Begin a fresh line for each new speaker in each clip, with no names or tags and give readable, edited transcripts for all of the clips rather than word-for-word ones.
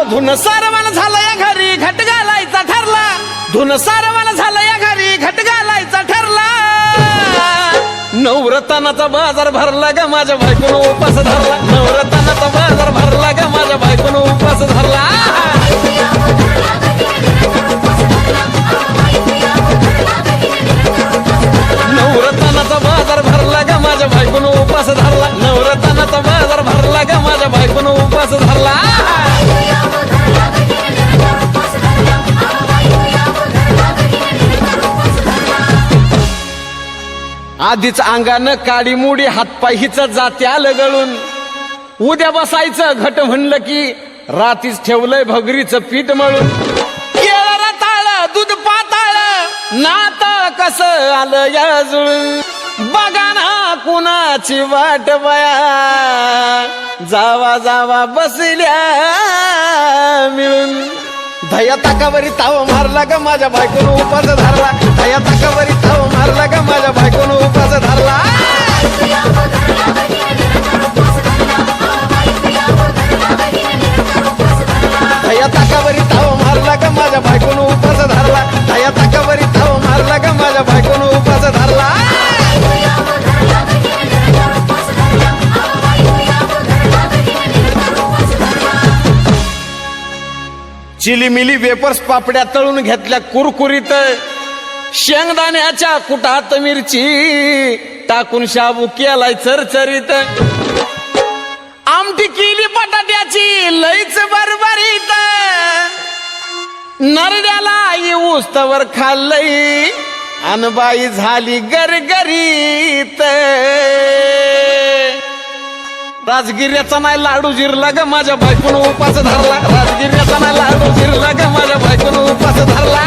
धुन सारवाला झालं या घरी घट घालायचा ठरला, धुन सारवाला झालं या घरी घट घालायचा ठरला. नवरत्नाचा बाजार भरला ग माझ्या बायकोनं उपास धरला, नवरत्नाचा बाजार भरला ग माझ्या बायकोनं उपास धरला. नवरत्नाचा बाजार भरला ग माझ्या बायकोनं उपास धरला, नवरत्नाचा बाजार भरला ग माझ्या बायकोनं उपास धरला. आधीच अंगानं काडी मुडी हातपाय हिच जाते आलं गळून, उद्या बसायचं घट म्हणलं की रातीच ठेवलंय भगरीचं पीठ मळून. केळं रताळ दूध पाताळ नात कसं आलं या जुळून, बघा ना कुणाची वाट बया जावा जावा बसल्या मिळून. दया ताकावरी ताव मारला ग माझ्या बायकोनं उपास धरला, दया ताकावरी ताव मारला ग माझ्या बायकोनं उपास धरला. दया ताकावरी ताव मारला ग माझ्या बायकोनं उपास धरला, दया ताकावरी ताव मारला ग माझ्या बायकोनं उपास धरला. चिलीमिली वेपर्स पापड्या तळून घेतल्या कुरकुरीत, शेंगदाण्याच्या कुटात मिरची टाकून शाबू केलाय चरचरीत, आमटी केली बटाट्याची लईच बरबरीत, नरड्याला येऊस तवर खाल्लई अनबाई झाली गरगरीत. राजगिर्याचा नाही लाडू जिरला ग माझ्या बायकोनं उपास धरला, राजगिर्याचा नाही लाडू जिरला ग माझ्या बायकोनं उपास धरला.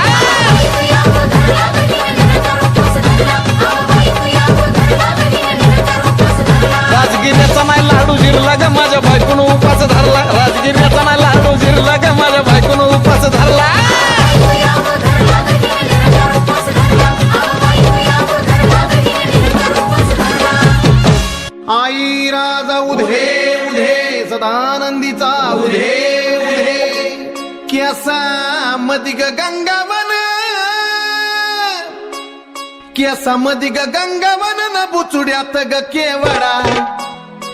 राजगिर्याचा नाही लाडू जिरला ग माझ्या बायकोनं उपास धरला, राजगिर्याचा नाही लाडू जिरला ग माझ्या बायकोनं उपास धरला.
आई राजा उधे उधे सदानंदीचा उधे उधे, केसा मदिग गंगावन, केसा मदिग गंगावन न बुचुड्यात ग केवडा,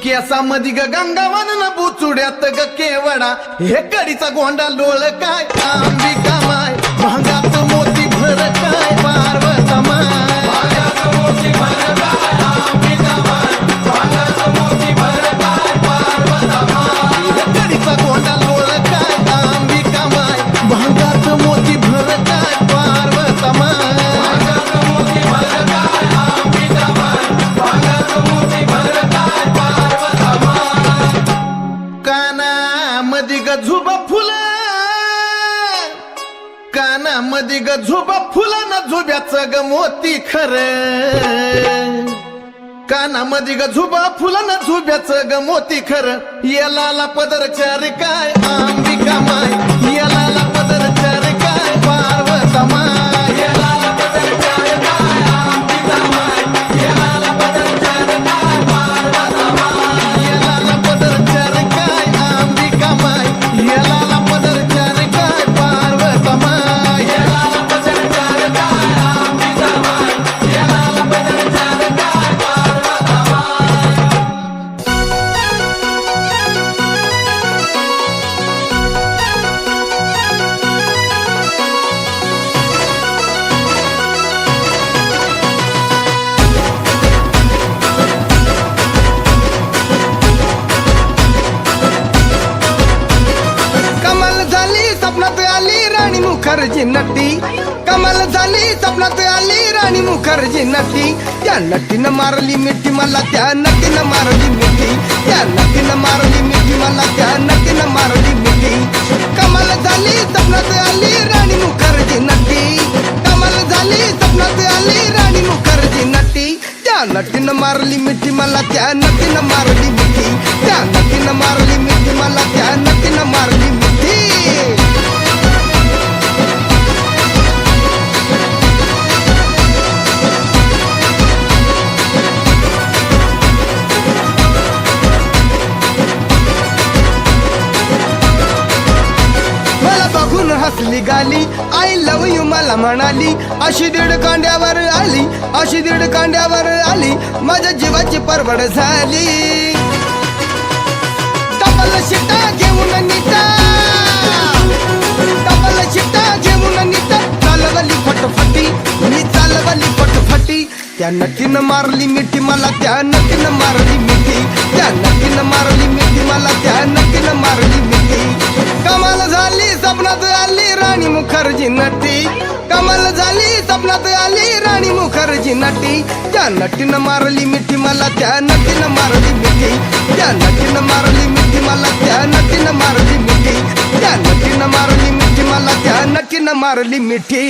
केसा मदिग गंगावन न बुचुड्यात ग केवडा. हे कडीचा गोंडा लोळ काय अंबिका माय, भांगात मोती भर काय पार्वता माय, भांगात मोती भर काय अंबिका माय, भांगात मोती भर काय पार्वता माय. हे कडीचा गोंडा लोळ काय अंबिका माय, भांगात मोती भर काय पार्वता माय, भांगात मोती भर काय अंबिका माय, भांगात मोती भर काय पार्वता माय. काना मदी ग झुबा फुलं, काना मदी ग झुबा फुलं न झुब्याचं ग मोती खरं, कानामध्ये ग झुबा फुलन झुब्याचं ग मोती खर याला पदर चार काय अंबिका माय याला पदर चार काय पार्वता माय याला पदर चार काय अंबिका माय याला पदर चार काय पार्वता माय याला पदर चार काय अंबिका माय याला पदर चार काय पार्वता माय याला पदर चार काय अंबिका माय याला पदर चार काय स्वप्नात आली राणी मुखर्जी नटी कमाल झाली स्वप्नात आली राणी मुखर्जी नटी त्या नटीनं मारली मिठी मला त्या नटीनं मारली मिठी त्या नटीनं मारली मिठी मला त्या नटीनं मारली मिठी कमाल झाली स्वप्नात आली राणी मुखर्जी नटी कमाल झाली स्वप्नात आली राणी मुखर्जी नटी त्या नटीनं मारली मिठी मला त्या नटीनं मारली मिठी त्या नटीनं मारली मिठी मला त्या नटीनं मारली मिठी हसली गाली आय लव यू मला म्हणाली अशी दीड कांड्यावर आली अशी दीड कांड्यावर आली माझ्या जीवाची परवड झाली डबल शिटा घेऊन नीटा डबल शिटा घेऊन नीटा चालवली फटफटी मी चालवली फटफटी त्या नटीनं मारली मिठी मला त्या नटीनं मारली मिठी त्या नटीनं मारली मिठी मला त्या नटीनं मारली मिठी कमाल झाली स्वप्नात आली राणी मुखर्जी नटी कमाल झाली स्वप्नात आली राणी मुखर्जी नटी त्या नटीनं मारली मिठी मला त्या नटीनं मारली मिठी त्या नटीनं मारली मिठी मला त्या नटीनं मारली मिठी त्या नटीनं मारली मिठी मला त्या नटीनं मारली मिठी